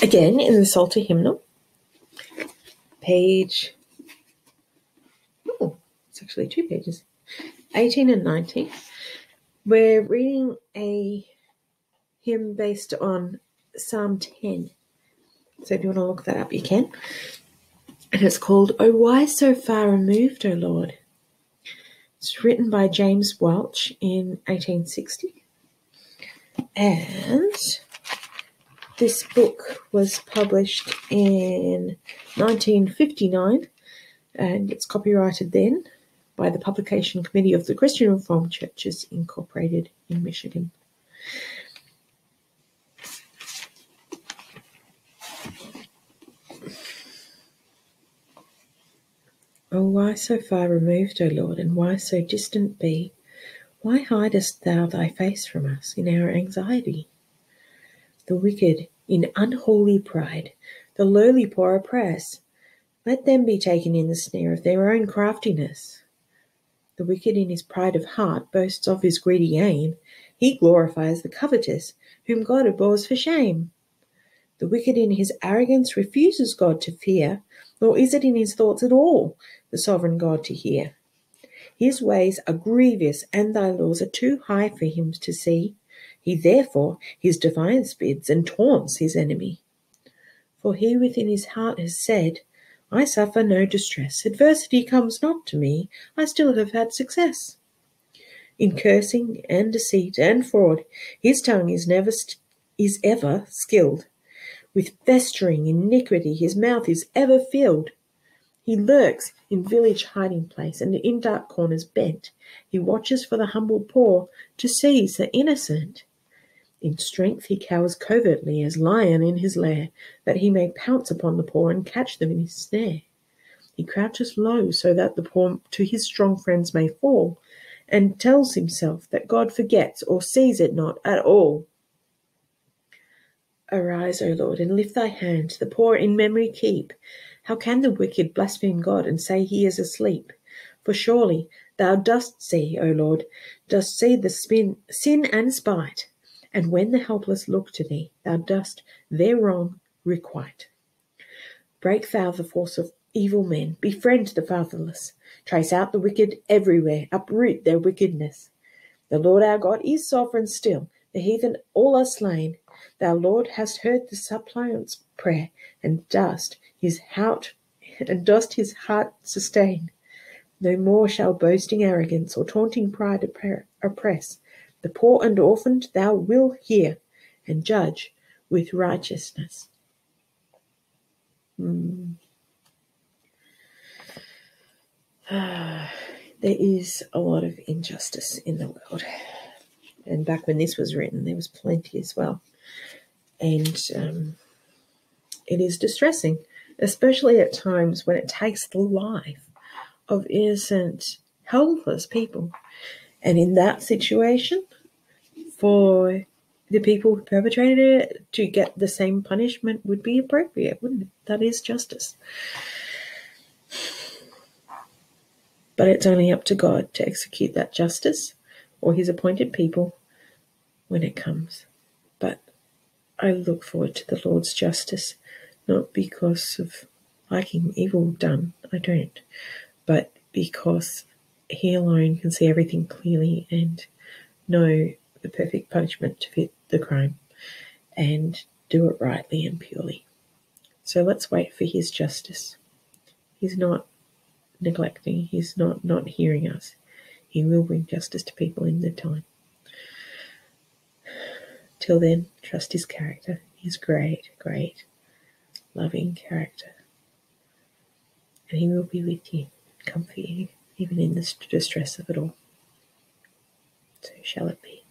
Again, in the Psalter Hymnal, page, it's actually 2 pages, 18 and 19, we're reading a hymn based on Psalm 10. So if you want to look that up, you can. And it's called, "O Why So Far Removed, O Lord?" It's written by James Walch in 1860. And this book was published in 1959, and it's copyrighted then by the Publication Committee of the Christian Reformed Churches Incorporated in Michigan. O why so far removed, O Lord, and why so distant be? Why hidest thou thy face from us in our anxiety? The wicked in unholy pride, the lowly poor oppress. Let them be taken in the snare of their own craftiness. The wicked in his pride of heart boasts of his greedy gain. He glorifies the covetous, whom God abhors for shame. The wicked in his arrogance refuses God to fear, nor is it in his thoughts at all the sovereign God to hear. His ways are grievous, and thy laws are too high for him to see. He therefore his defiance bids, and taunts his enemy. For he within his heart has said, I suffer no distress. Adversity comes not to me. I still have had success. In cursing and deceit and fraud, his tongue is ever skilled. With festering iniquity, his mouth is ever filled. He lurks in village hiding place, and in dark corners bent. He watches for the humble poor, to seize the innocent. In strength he cowers covertly as lion in his lair, that he may pounce upon the poor and catch them in his snare. He crouches low so that the poor to his strong friends may fall, and tells himself that God forgets or sees it not at all. Arise, O Lord, and lift thy hand, the poor in memory keep. How can the wicked blaspheme God and say he is asleep? For surely thou dost see, O Lord, dost see the sin and spite, and when the helpless look to thee, thou dost their wrong requite. Break thou the force of evil men, befriend the fatherless, trace out the wicked everywhere, uproot their wickedness. The Lord our God is sovereign still, the heathen all are slain. Thou, Lord, hast heard the suppliant's prayer, and dost his heart sustain. No more shall boasting arrogance or taunting pride oppress. The poor and orphaned thou wilt hear, and judge with righteousness. There is a lot of injustice in the world. And back when this was written, there was plenty as well. And it is distressing, especially at times when it takes the life of innocent, helpless people. And in that situation, for the people who perpetrated it to get the same punishment would be appropriate, wouldn't it? That is justice. But it's only up to God to execute that justice, or his appointed people, when it comes. But I look forward to the Lord's justice, not because of liking evil done, I don't, but because he alone can see everything clearly and know the perfect punishment to fit the crime and do it rightly and purely. So let's wait for his justice. He's not neglecting, he's not hearing us. He will bring justice to people in the time. Till then, trust his character. His great, great, loving character. And he will be with you, comfort you, even in the distress of it all. So shall it be.